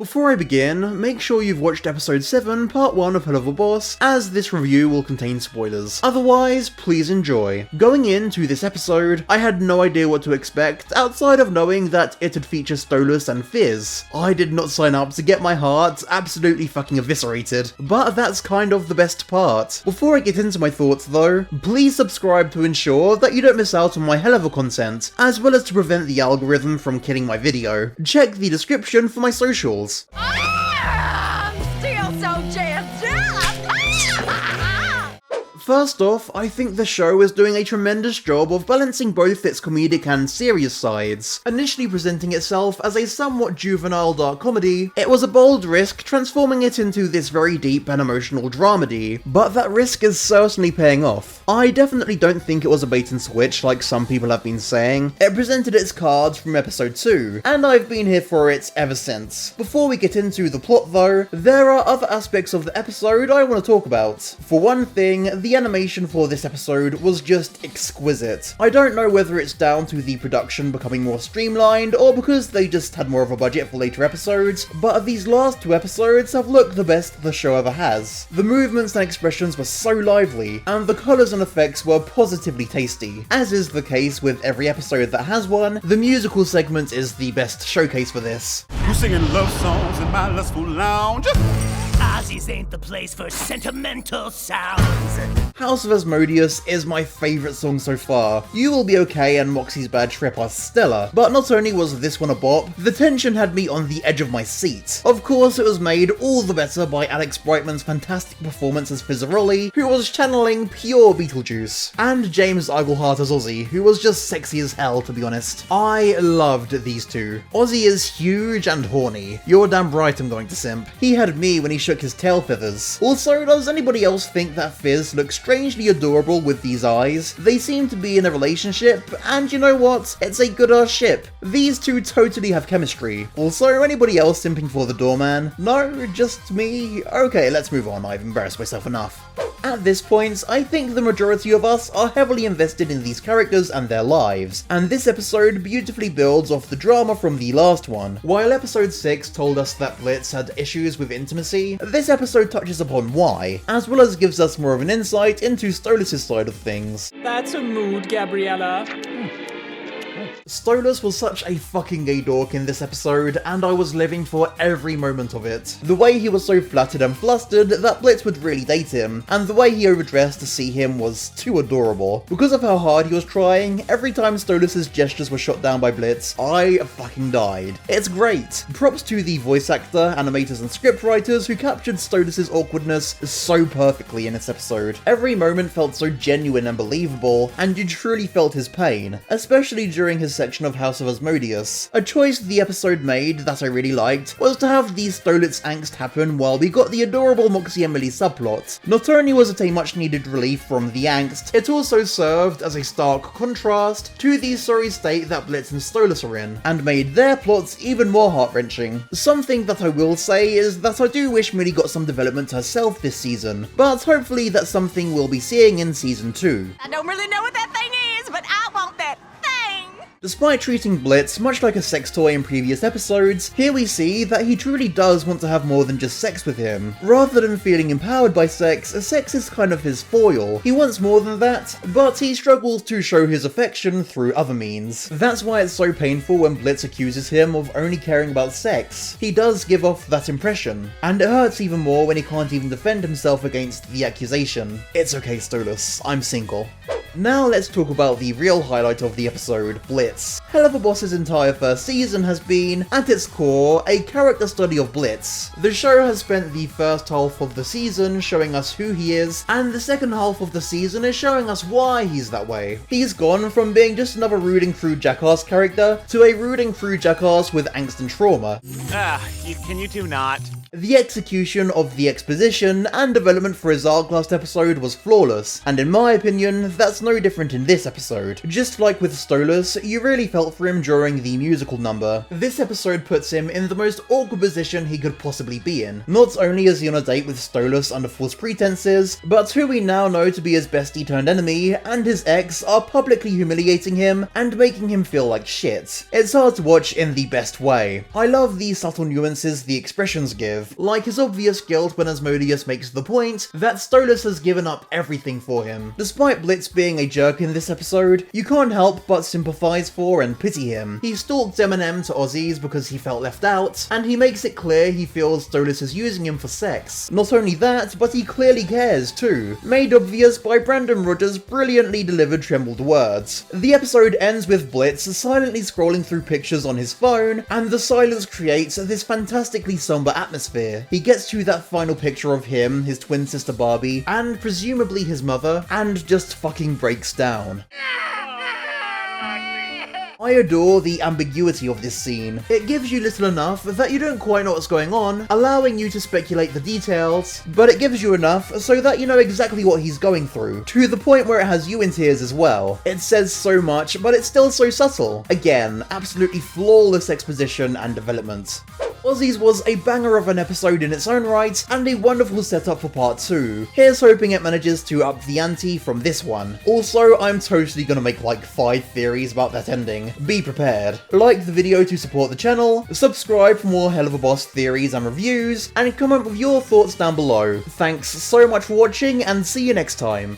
Before I begin, make sure you've watched episode 7, part 1 of Helluva Boss, as this review will contain spoilers. Otherwise, please enjoy. Going into this episode, I had no idea what to expect, outside of knowing that it'd feature Stolas and Fizz. I did not sign up to get my heart absolutely fucking eviscerated, but that's kind of the best part. Before I get into my thoughts though, please subscribe to ensure that you don't miss out on my Helluva content, as well as to prevent the algorithm from killing my video. Check the description for my socials. I'm still so jazzed up! First off, I think the show is doing a tremendous job of balancing both its comedic and serious sides. Initially presenting itself as a somewhat juvenile dark comedy, it was a bold risk transforming it into this very deep and emotional dramedy, but that risk is certainly paying off. I definitely don't think it was a bait and switch like some people have been saying. It presented its cards from episode 2, and I've been here for it ever since. Before we get into the plot though, there are other aspects of the episode I want to talk about. For one thing, the animation for this episode was just exquisite. I don't know whether it's down to the production becoming more streamlined or because they just had more of a budget for later episodes, but these last two episodes have looked the best the show ever has. The movements and expressions were so lively, and the colours and effects were positively tasty. As is the case with every episode that has one, the musical segment is the best showcase for this. You singing love songs in my lustful lounge. OZZIE'S ain't the place for sentimental sounds. House of Asmodeus is my favourite song so far. You Will Be Okay and Moxxie's Bad Trip are stellar, but not only was this one a bop, the tension had me on the edge of my seat. Of course, it was made all the better by Alex Brightman's fantastic performance as Fizzarolli, who was channeling pure Beetlejuice, and James Iglehart as Ozzie, who was just sexy as hell, to be honest. I loved these two. Ozzie is huge and horny. You're damn right I'm going to simp. He had me when he shook his tail feathers. Also, does anybody else think that Fizz looks strangely adorable with these eyes? They seem to be in a relationship, and you know what? It's a good-ass ship. These two totally have chemistry. Also, anybody else simping for the doorman? No, just me? Okay, let's move on. I've embarrassed myself enough. At this point, I think the majority of us are heavily invested in these characters and their lives, and this episode beautifully builds off the drama from the last one. While episode 6 told us that Blitz had issues with intimacy, this episode touches upon why, as well as gives us more of an insight into Stolas' side of things. That's a mood, Gabriella. Stolas was such a fucking gay dork in this episode, and I was living for every moment of it. The way he was so flattered and flustered that Blitz would really date him, and the way he overdressed to see him was too adorable. Because of how hard he was trying, every time Stolas' gestures were shot down by Blitz, I fucking died. It's great. Props to the voice actor, animators and scriptwriters who captured Stolas' awkwardness so perfectly in this episode. Every moment felt so genuine and believable, and you truly felt his pain, especially during his section of House of Asmodeus. A choice the episode made that I really liked was to have the Stolas angst happen while we got the adorable Moxxie and Millie subplot. Not only was it a much needed relief from the angst, it also served as a stark contrast to the sorry state that Blitz and Stolas are in, and made their plots even more heart-wrenching. Something that I will say is that I do wish Millie got some development herself this season, but hopefully that's something we'll be seeing in season 2. I don't really know what that thing is, but I want that thing! Despite treating Blitz much like a sex toy in previous episodes, here we see that he truly does want to have more than just sex with him. Rather than feeling empowered by sex is kind of his foil. He wants more than that, but he struggles to show his affection through other means. That's why it's so painful when Blitz accuses him of only caring about sex. He does give off that impression, and it hurts even more when he can't even defend himself against the accusation. It's okay, Stolas, I'm single. Now let's talk about the real highlight of the episode, Blitz. Helluva Boss's entire first season has been, at its core, a character study of Blitz. The show has spent the first half of the season showing us who he is, and the second half of the season is showing us why he's that way. He's gone from being just another rooting through jackass character to a rooting through jackass with angst and trauma. Can you two not? The execution of the exposition and development for his arc last episode was flawless, and in my opinion, that's no different in this episode. Just like with Stolas, you really felt for him during the musical number. This episode puts him in the most awkward position he could possibly be in. Not only is he on a date with Stolas under false pretenses, but who we now know to be his bestie turned enemy and his ex are publicly humiliating him and making him feel like shit. It's hard to watch in the best way. I love the subtle nuances the expressions give, like his obvious guilt when Asmodeus makes the point that Stolas has given up everything for him. Despite Blitz being a jerk in this episode, you can't help but sympathise for and pity him. He stalked Eminem to OZZIE'S because he felt left out, and he makes it clear he feels Stolas is using him for sex. Not only that, but he clearly cares too, made obvious by Brandon Rogers' brilliantly delivered trembled words. The episode ends with Blitz silently scrolling through pictures on his phone, and the silence creates this fantastically somber atmosphere. He gets to that final picture of him, his twin sister Barbie, and presumably his mother, and just fucking breaks down. I adore the ambiguity of this scene. It gives you little enough that you don't quite know what's going on, allowing you to speculate the details, but it gives you enough so that you know exactly what he's going through, to the point where it has you in tears as well. It says so much, but it's still so subtle. Again, absolutely flawless exposition and development. OZZIE'S was a banger of an episode in its own right, and a wonderful setup for part 2. Here's hoping it manages to up the ante from this one. Also, I'm totally gonna make like 5 theories about that ending. Be prepared. Like the video to support the channel, subscribe for more Helluva Boss theories and reviews, and comment with your thoughts down below. Thanks so much for watching, and see you next time.